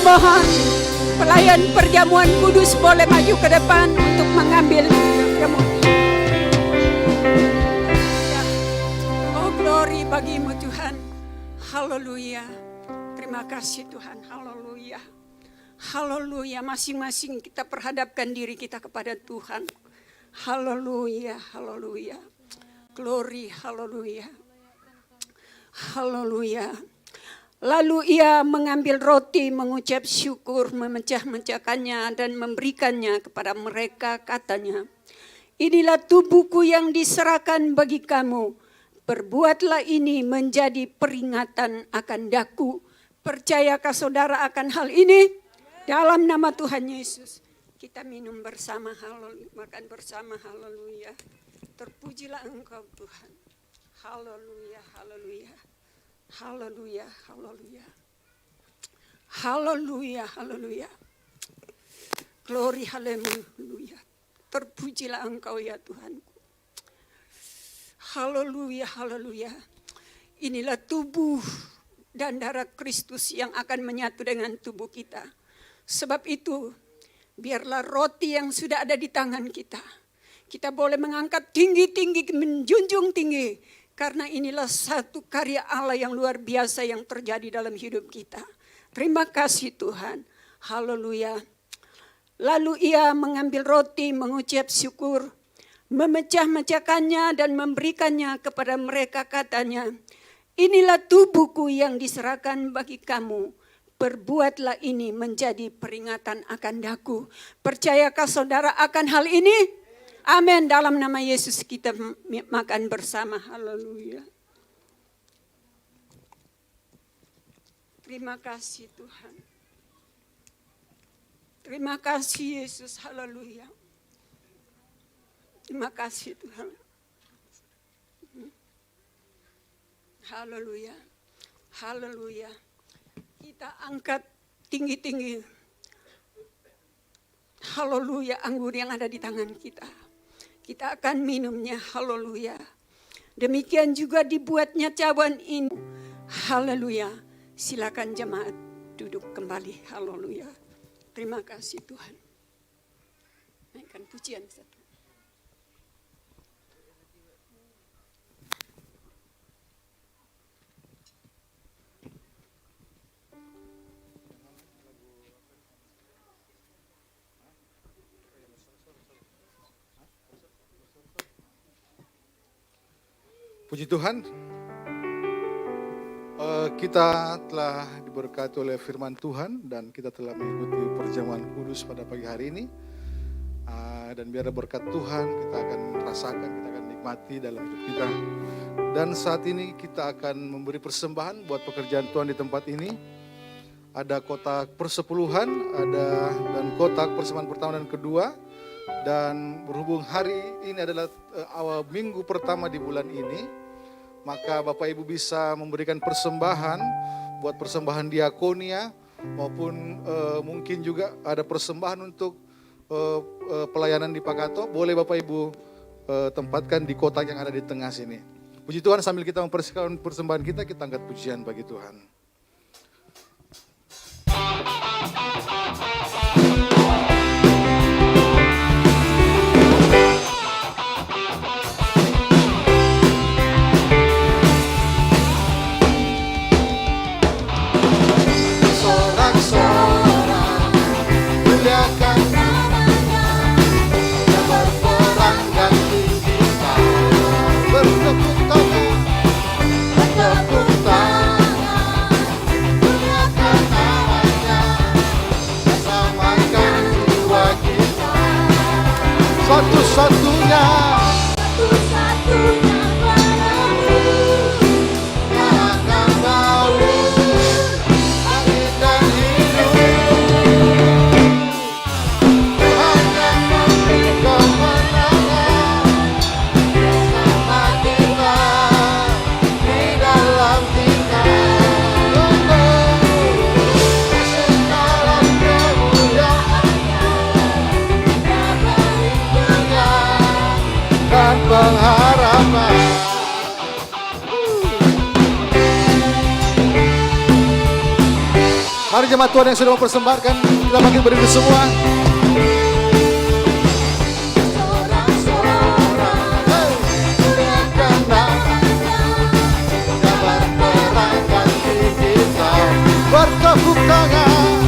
mohon pelayan perjamuan kudus boleh maju ke depan untuk mengambil jamuan. Oh, glory bagimu Tuhan. Haleluya. Terima kasih Tuhan. Haleluya. Haleluya. Masing-masing kita perhadapkan diri kita kepada Tuhan. Haleluya. Haleluya. Glory. Haleluya. Haleluya. Lalu ia mengambil roti, mengucap syukur, memecah-mecahkannya dan memberikannya kepada mereka, katanya, inilah tubuhku yang diserahkan bagi kamu. Perbuatlah ini menjadi peringatan akan daku. Percayakah saudara akan hal ini? Dalam nama Tuhan Yesus. Kita minum bersama, haleluya, makan bersama, haleluya. Terpujilah Engkau Tuhan. Haleluya, haleluya. Haleluya, haleluya. Haleluya, haleluya. Glory, haleluya. Terpujilah Engkau ya Tuhanku. Haleluya, haleluya. Inilah tubuh dan darah Kristus yang akan menyatu dengan tubuh kita. Sebab itu, biarlah roti yang sudah ada di tangan kita, kita boleh mengangkat tinggi-tinggi, menjunjung tinggi. Karena inilah satu karya Allah yang luar biasa yang terjadi dalam hidup kita. Terima kasih Tuhan. Haleluya. Lalu ia mengambil roti, mengucap syukur, memecah-mecahkannya dan memberikannya kepada mereka, katanya, inilah tubuhku yang diserahkan bagi kamu. Perbuatlah ini menjadi peringatan akan daku. Percayakah saudara akan hal ini? Amin. Dalam nama Yesus kita makan bersama. Haleluya. Terima kasih Tuhan. Terima kasih Yesus, haleluya. Terima kasih Tuhan. Haleluya. Haleluya. Kita angkat tinggi-tinggi. Haleluya, anggur yang ada di tangan kita. Kita akan minumnya, haleluya. Demikian juga dibuatnya cawan ini. Haleluya. Silakan jemaat duduk kembali, haleluya. Terima kasih Tuhan. Naikkan pujian satu. Puji Tuhan, kita telah diberkati oleh firman Tuhan dan kita telah mengikuti perjamuan kudus pada pagi hari ini. Dan biar berkat Tuhan kita akan rasakan, kita akan nikmati dalam hidup kita. Dan saat ini kita akan memberi persembahan buat pekerjaan Tuhan di tempat ini. Ada kotak persepuluhan, dan kotak persembahan pertama dan kedua. Dan berhubung hari ini adalah awal minggu pertama di bulan ini, maka Bapak Ibu bisa memberikan persembahan buat persembahan diakonia maupun mungkin juga ada persembahan untuk pelayanan di Pakato. Boleh Bapak Ibu tempatkan di kotak yang ada di tengah sini. Puji Tuhan, sambil kita mempersembahkan persembahan kita angkat pujian bagi Tuhan. Satu-satunya perahu yang akan bawa langit dan hidup. Tuhan yang memberi kemenangan bersama kita di dalam kita. Dalam kemuliaannya dan pengharapan. Mari jemaat Tuhan yang sudah mempersembahkan, kita makin berdiri semua. Bertepuk tangan.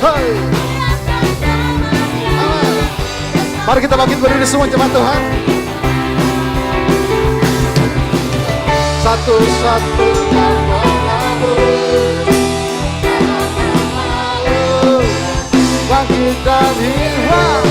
Hey. Mari kita makin berdiri semua jemaat Tuhan. Satu-satunya perahu bangkit dan hidup.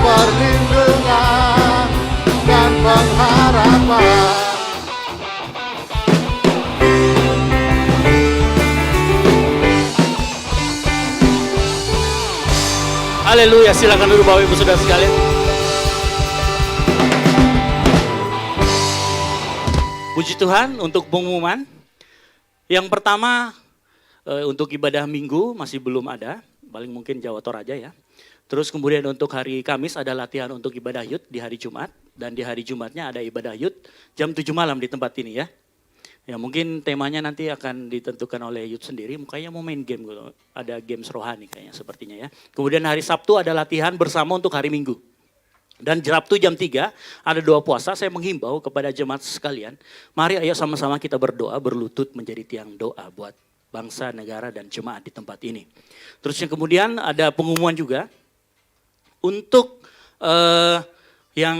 Perlindungan dan pengharapan. Haleluya, silakan duduk Bapak Ibu Saudara sekalian. Puji Tuhan untuk pengumuman. Yang pertama untuk ibadah minggu masih belum ada, paling mungkin Jawa Toraja ya. Terus kemudian untuk hari Kamis ada latihan untuk ibadah youth di hari Jumat. Dan di hari Jumatnya ada ibadah youth jam 7 malam di tempat ini ya. Ya mungkin temanya nanti akan ditentukan oleh youth sendiri. Kayaknya mau main game gitu. Ada games rohani kayaknya sepertinya ya. Kemudian hari Sabtu ada latihan bersama untuk hari Minggu. Dan Sabtu jam 3 ada doa puasa. Saya menghimbau kepada jemaat sekalian. Mari ayo sama-sama kita berdoa, berlutut menjadi tiang doa buat bangsa, negara, dan jemaat di tempat ini. Terus yang kemudian ada pengumuman juga. Untuk yang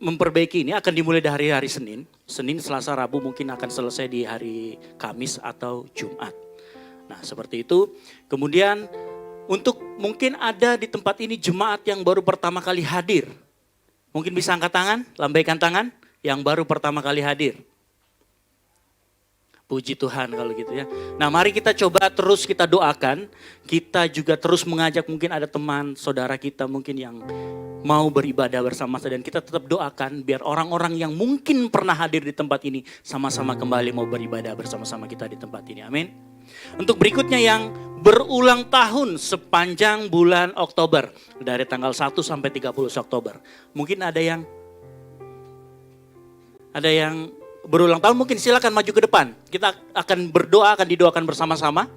memperbaiki ini akan dimulai dari hari Senin. Senin, Selasa, Rabu mungkin akan selesai di hari Kamis atau Jumat. Nah seperti itu. Kemudian untuk mungkin ada di tempat ini jemaat yang baru pertama kali hadir. Mungkin bisa angkat tangan, lambaikan tangan yang baru pertama kali hadir. Puji Tuhan kalau gitu ya. Nah mari kita coba terus kita doakan. Kita juga terus mengajak mungkin ada teman saudara kita mungkin yang mau beribadah bersama saya. Dan kita tetap doakan biar orang-orang yang mungkin pernah hadir di tempat ini sama-sama kembali mau beribadah bersama-sama kita di tempat ini. Amin. Untuk berikutnya yang berulang tahun sepanjang bulan Oktober. Dari tanggal 1 sampai 30 Oktober. Mungkin ada yang berulang tahun, mungkin silakan maju ke depan. Kita akan berdoa, akan didoakan bersama-sama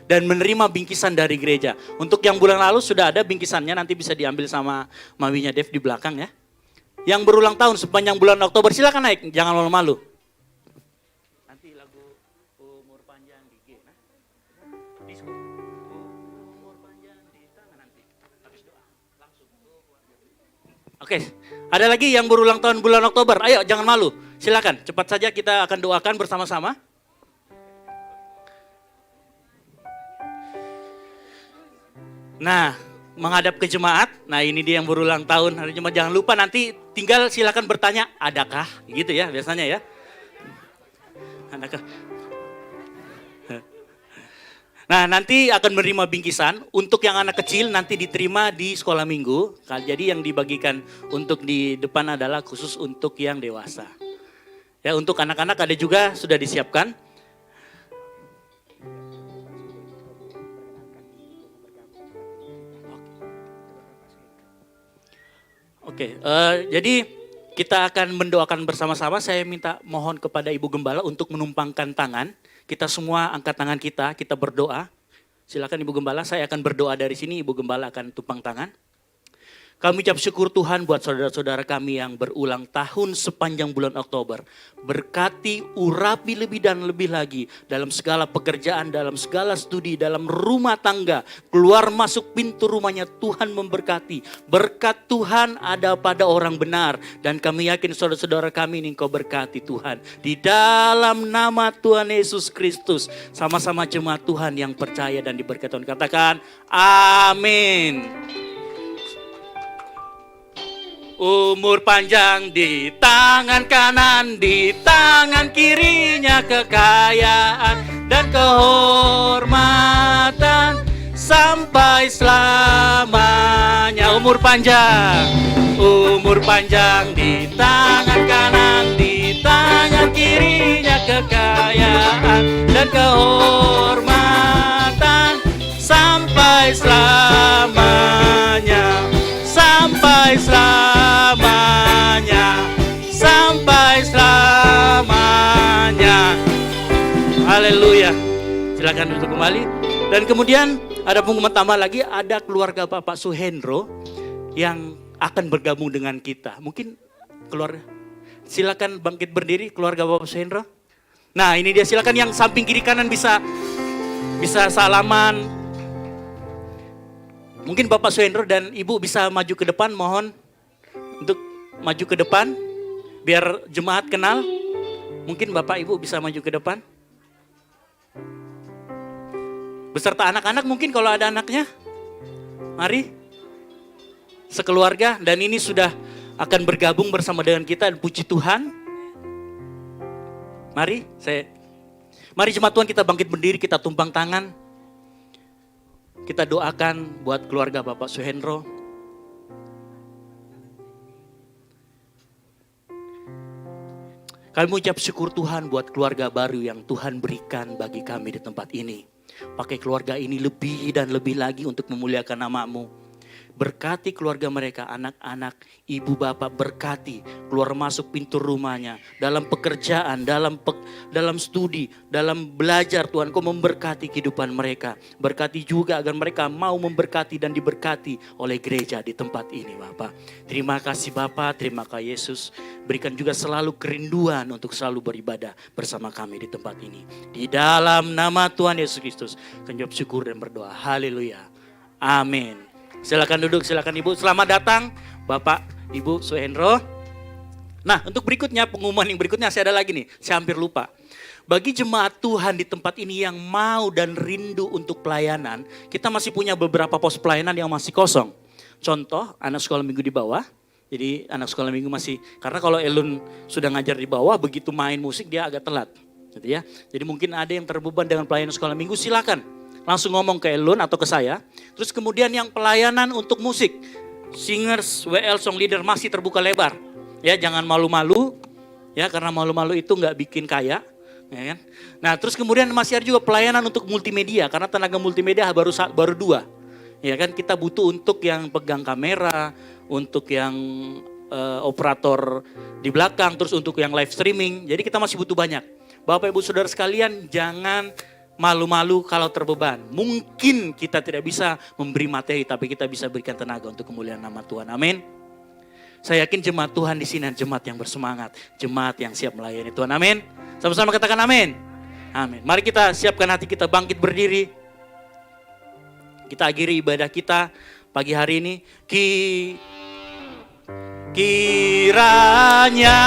dan menerima bingkisan dari gereja. Untuk yang bulan lalu sudah ada bingkisannya, nanti bisa diambil sama Mawinya Dev di belakang ya. Yang berulang tahun sepanjang bulan Oktober silakan naik, jangan malu-malu. Nanti lagu umur panjang di G, nah. Disco. Umur panjang di tangan nanti. Habis doa langsung. Oke, ada lagi yang berulang tahun bulan Oktober. Ayo jangan malu. Silakan, cepat saja kita akan doakan bersama-sama. Nah, menghadap ke jemaat. Nah, ini dia yang berulang tahun. Hari Jumat, jangan lupa nanti tinggal silakan bertanya, adakah? Gitu ya biasanya ya. Adakah? Nah, nanti akan menerima bingkisan. Untuk yang anak kecil nanti diterima di sekolah minggu. Jadi yang dibagikan untuk di depan adalah khusus untuk yang dewasa. Ya, untuk anak-anak ada juga sudah disiapkan. Oke, jadi kita akan mendoakan bersama-sama. Saya minta mohon kepada Ibu Gembala untuk menumpangkan tangan. Kita semua angkat tangan kita berdoa. Silakan Ibu Gembala, saya akan berdoa dari sini, Ibu Gembala akan tumpang tangan. Kami ucap syukur Tuhan buat saudara-saudara kami yang berulang tahun sepanjang bulan Oktober. Berkati, urapi lebih dan lebih lagi dalam segala pekerjaan, dalam segala studi, dalam rumah tangga. Keluar masuk pintu rumahnya Tuhan memberkati. Berkat Tuhan ada pada orang benar. Dan kami yakin saudara-saudara kami ini Engkau berkati Tuhan. Di dalam nama Tuhan Yesus Kristus. Sama-sama jemaat Tuhan yang percaya dan diberkati Tuhan. Katakan amin. Umur panjang di tangan kanan, di tangan kirinya kekayaan dan kehormatan sampai selamanya. Umur panjang di tangan kanan, di tangan kirinya kekayaan dan kehormatan sampai selamanya. Sampai selamanya. Haleluya. Silakan duduk kembali. Dan kemudian ada pengumuman tambah lagi, ada keluarga Bapak Suhendro yang akan bergabung dengan kita. Mungkin keluarga. Silakan bangkit berdiri keluarga Bapak Suhendro. Nah, ini dia, silakan yang samping kiri kanan bisa salaman. Mungkin Bapak Suhendro dan Ibu bisa maju ke depan, mohon untuk maju ke depan biar jemaat kenal. Mungkin Bapak Ibu bisa maju ke depan. Beserta anak-anak mungkin kalau ada anaknya. Mari. Sekeluarga, dan ini sudah akan bergabung bersama dengan kita, dan puji Tuhan. Mari jemaat Tuhan, kita bangkit berdiri, kita tumpang tangan. Kita doakan buat keluarga Bapak Suhendro. Kami mengucap syukur Tuhan buat keluarga baru yang Tuhan berikan bagi kami di tempat ini. Pakai keluarga ini lebih dan lebih lagi untuk memuliakan nama-Mu. Berkati keluarga mereka, anak-anak, ibu bapak, berkati keluar masuk pintu rumahnya, dalam pekerjaan, dalam studi, dalam belajar. Tuhan, Kau memberkati kehidupan mereka. Berkati juga agar mereka mau memberkati dan diberkati oleh gereja di tempat ini, Bapak. Terima kasih Bapak, terima kasih Yesus. Berikan juga selalu kerinduan untuk selalu beribadah bersama kami di tempat ini. Di dalam nama Tuhan Yesus Kristus, kami ucap syukur dan berdoa. Haleluya. Amin. Silakan duduk, silakan Ibu. Selamat datang Bapak, Ibu Suhendro. Nah, untuk berikutnya, pengumuman yang berikutnya saya ada lagi nih. Saya hampir lupa. Bagi jemaat Tuhan di tempat ini yang mau dan rindu untuk pelayanan, kita masih punya beberapa pos pelayanan yang masih kosong. Contoh, anak sekolah minggu di bawah. Jadi anak sekolah minggu masih, karena kalau Elun sudah ngajar di bawah, begitu main musik dia agak telat. Gitu ya. Jadi mungkin ada yang terbeban dengan pelayanan sekolah minggu, silakan. Langsung ngomong ke Elun atau ke saya. Terus kemudian yang pelayanan untuk musik, singers, WL, song leader masih terbuka lebar. Ya, jangan malu-malu. Ya, karena malu-malu itu nggak bikin kaya. Ya kan? Nah, terus kemudian masih ada juga pelayanan untuk multimedia. Karena tenaga multimedia baru 2. Ya kan, kita butuh untuk yang pegang kamera, untuk yang operator di belakang, terus untuk yang live streaming. Jadi kita masih butuh banyak. Bapak Ibu Saudara sekalian, jangan malu-malu kalau terbeban. Mungkin kita tidak bisa memberi materi, tapi kita bisa berikan tenaga untuk kemuliaan nama Tuhan. Amin. Saya yakin jemaat Tuhan di sini jemaat yang bersemangat, jemaat yang siap melayani Tuhan. Amin. Sama-sama katakan amin. Amin. Mari kita siapkan hati kita, bangkit berdiri. Kita akhiri ibadah kita pagi hari ini. Kiranya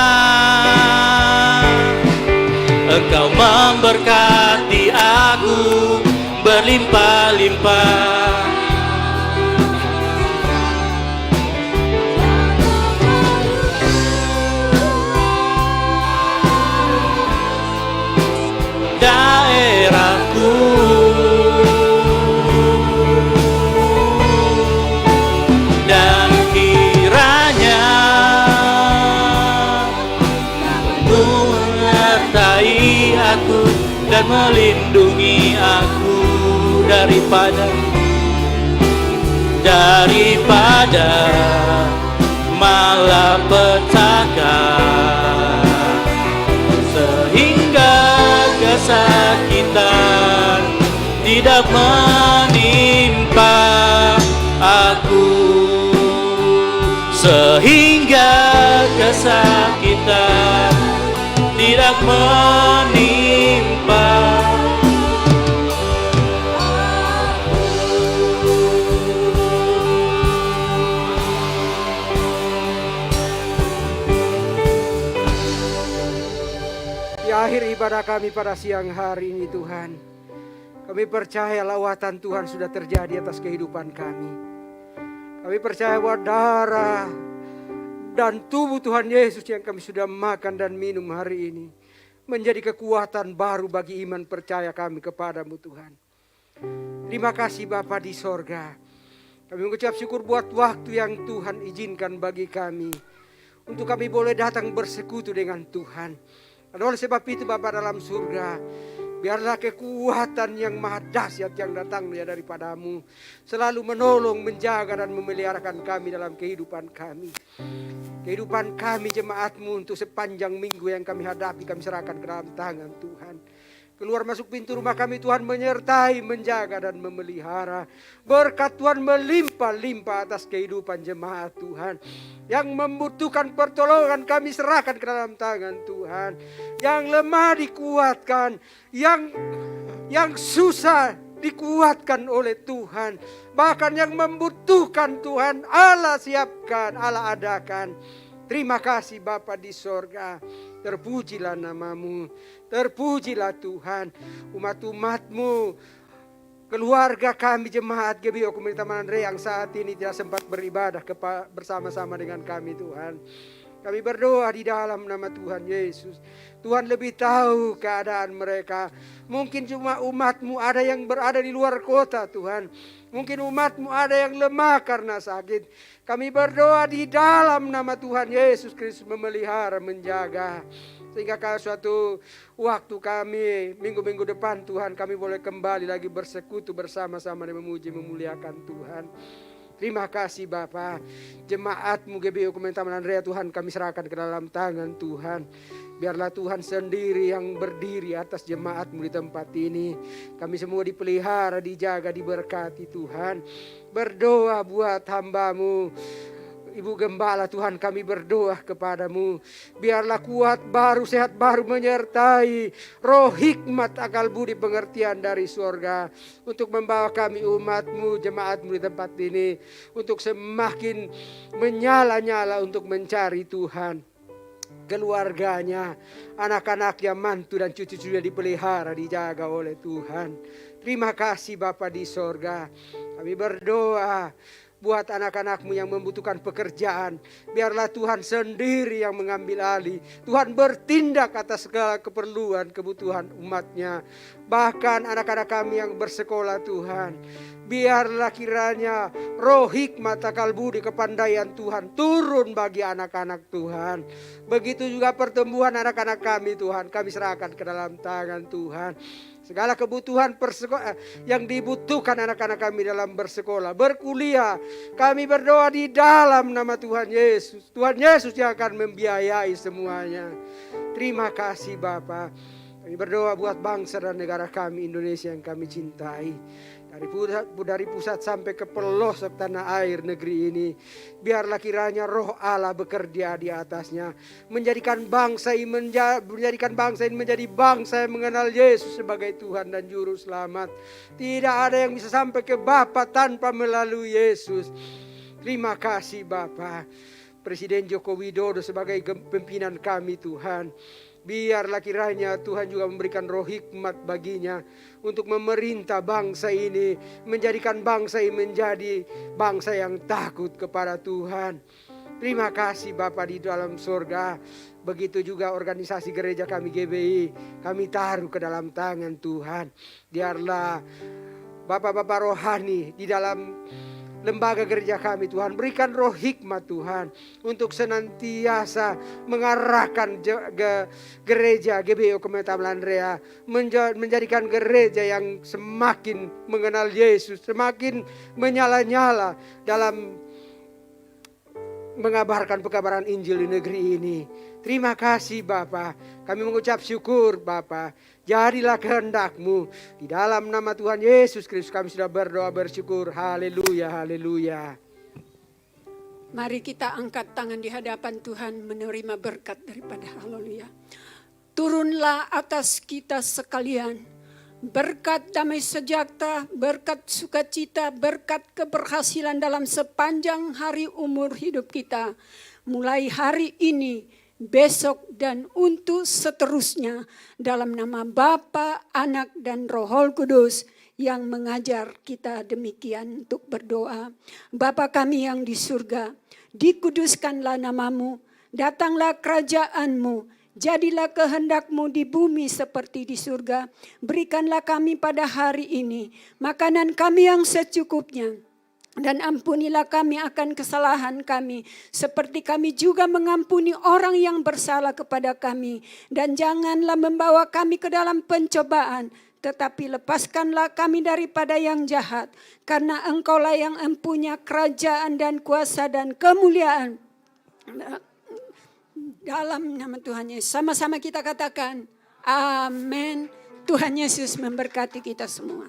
Engkau memberkati aku berlimpah-limpah. Daerahku dan kiranya menyertai aku dan melindungi aku daripada malapetaka, sehingga kesakitan tidak menimpa aku, sehingga kesakitan tidak menimpa. Di akhir ibadah kami pada siang hari ini Tuhan, kami percaya lawatan Tuhan sudah terjadi atas kehidupan kami. Kami percaya bahwa darah dan tubuh Tuhan Yesus yang kami sudah makan dan minum hari ini menjadi kekuatan baru bagi iman percaya kami kepadamu Tuhan. Terima kasih Bapa di sorga. Kami mengucap syukur buat waktu yang Tuhan izinkan bagi kami, untuk kami boleh datang bersekutu dengan Tuhan. Dan oleh sebab itu Bapa dalam surga, biarlah kekuatan yang maha dahsyat yang datang daripadamu selalu menolong, menjaga dan memeliharakan kami dalam kehidupan kami. Kehidupan kami jemaatmu untuk sepanjang minggu yang kami hadapi, kami serahkan ke dalam tangan Tuhan. Keluar masuk pintu rumah kami Tuhan menyertai, menjaga dan memelihara. Berkat Tuhan melimpah-limpah atas kehidupan jemaat Tuhan. Yang membutuhkan pertolongan kami serahkan ke dalam tangan Tuhan. Yang lemah dikuatkan, yang susah dikuatkan oleh Tuhan. Bahkan yang membutuhkan Tuhan Allah siapkan, Allah adakan. Terima kasih Bapa di sorga. Terpujilah namamu, terpujilah Tuhan. Umat-umatmu, keluarga kami jemaat GBO Komunitas Manandre yang saat ini tidak sempat beribadah bersama-sama dengan kami Tuhan. Kami berdoa di dalam nama Tuhan Yesus. Tuhan lebih tahu keadaan mereka. Mungkin cuma umatmu ada yang berada di luar kota Tuhan. Mungkin umatmu ada yang lemah karena sakit. Kami berdoa di dalam nama Tuhan Yesus Kristus memelihara, menjaga. Sehingga kalau suatu waktu kami minggu-minggu depan Tuhan kami boleh kembali lagi bersekutu bersama-sama dan memuji memuliakan Tuhan. Terima kasih Bapa. Jemaat-Mu GBI Komunitas Andrea Tuhan kami serahkan ke dalam tangan Tuhan. Biarlah Tuhan sendiri yang berdiri atas jemaat-Mu di tempat ini. Kami semua dipelihara, dijaga, diberkati Tuhan. Berdoa buat hamba-Mu Ibu Gembala Tuhan, kami berdoa kepadamu. Biarlah kuat baru, sehat baru menyertai roh hikmat, akal budi, pengertian dari surga. Untuk membawa kami umat-Mu, jemaat-Mu di tempat ini. Untuk semakin menyala-nyala untuk mencari Tuhan. Keluarganya, anak-anaknya, mantu dan cucu-cucunya dipelihara, dijaga oleh Tuhan. Terima kasih Bapa di sorga. Kami berdoa buat anak-anak-Mu yang membutuhkan pekerjaan. Biarlah Tuhan sendiri yang mengambil alih. Tuhan bertindak atas segala keperluan, kebutuhan umat-Nya. Bahkan anak-anak kami yang bersekolah Tuhan. Biarlah kiranya roh hikmat, akal budi, kepandaian Tuhan turun bagi anak-anak Tuhan. Begitu juga pertumbuhan anak-anak kami Tuhan. Kami serahkan ke dalam tangan Tuhan. Segala kebutuhan yang dibutuhkan anak-anak kami dalam bersekolah, berkuliah. Kami berdoa di dalam nama Tuhan Yesus. Tuhan Yesus yang akan membiayai semuanya. Terima kasih Bapa. Kami berdoa buat bangsa dan negara kami Indonesia yang kami cintai. Dari pusat sampai ke pelosok tanah air negeri ini. Biarlah kiranya roh Allah bekerja di atasnya. Menjadikan bangsa ini menjadi bangsa yang mengenal Yesus sebagai Tuhan dan Juru Selamat. Tidak ada yang bisa sampai ke Bapa tanpa melalui Yesus. Terima kasih Bapa. Presiden Joko Widodo sebagai pimpinan kami Tuhan. Biarlah kiranya Tuhan juga memberikan roh hikmat baginya untuk memerintah bangsa ini, menjadikan bangsa ini menjadi bangsa yang takut kepada Tuhan. Terima kasih Bapa di dalam surga. Begitu juga organisasi gereja kami GBI, kami taruh ke dalam tangan Tuhan. Biarlah Bapak-bapak rohani di dalam lembaga gereja kami Tuhan, berikan roh hikmat Tuhan untuk senantiasa mengarahkan gereja GBI Komunitas Andrea menjadikan gereja yang semakin mengenal Yesus, semakin menyala-nyala dalam mengabarkan pekabaran Injil di negeri ini. Terima kasih Bapa, kami mengucap syukur Bapa. Jadilah kehendak-Mu. Di dalam nama Tuhan Yesus Kristus kami sudah berdoa bersyukur. Haleluya, haleluya. Mari kita angkat tangan di hadapan Tuhan menerima berkat daripada haleluya. Turunlah atas kita sekalian berkat damai sejahtera, berkat sukacita, berkat keberhasilan dalam sepanjang hari umur hidup kita. Mulai hari ini, besok dan untuk seterusnya dalam nama Bapa, Anak dan Roh Kudus yang mengajar kita demikian untuk berdoa. Bapa kami yang di surga, dikuduskanlah nama-Mu, datanglah kerajaan-Mu, jadilah kehendak-Mu di bumi seperti di surga. Berikanlah kami pada hari ini makanan kami yang secukupnya. Dan ampunilah kami akan kesalahan kami, seperti kami juga mengampuni orang yang bersalah kepada kami. Dan janganlah membawa kami ke dalam pencobaan, tetapi lepaskanlah kami daripada yang jahat. Karena Engkaulah yang mempunyai kerajaan dan kuasa dan kemuliaan. Dalam nama Tuhan Yesus, sama-sama kita katakan, amin. Tuhan Yesus memberkati kita semua.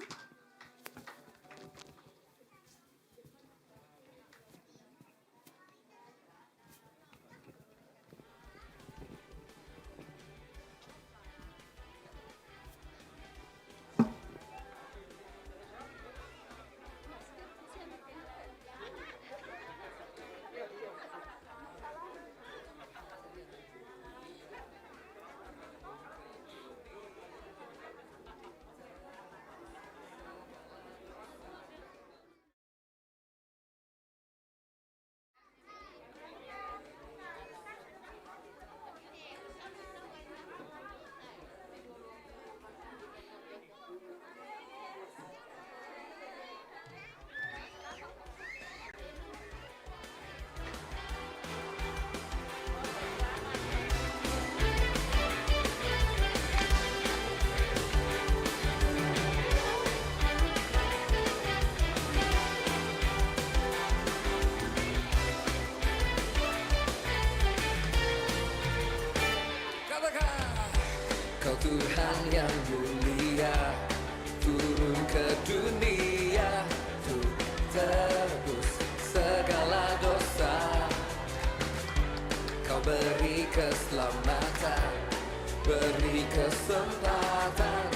Tuhan yang mulia turun ke dunia untuk tebus segala dosa. Kau beri keselamatan, beri kesempatan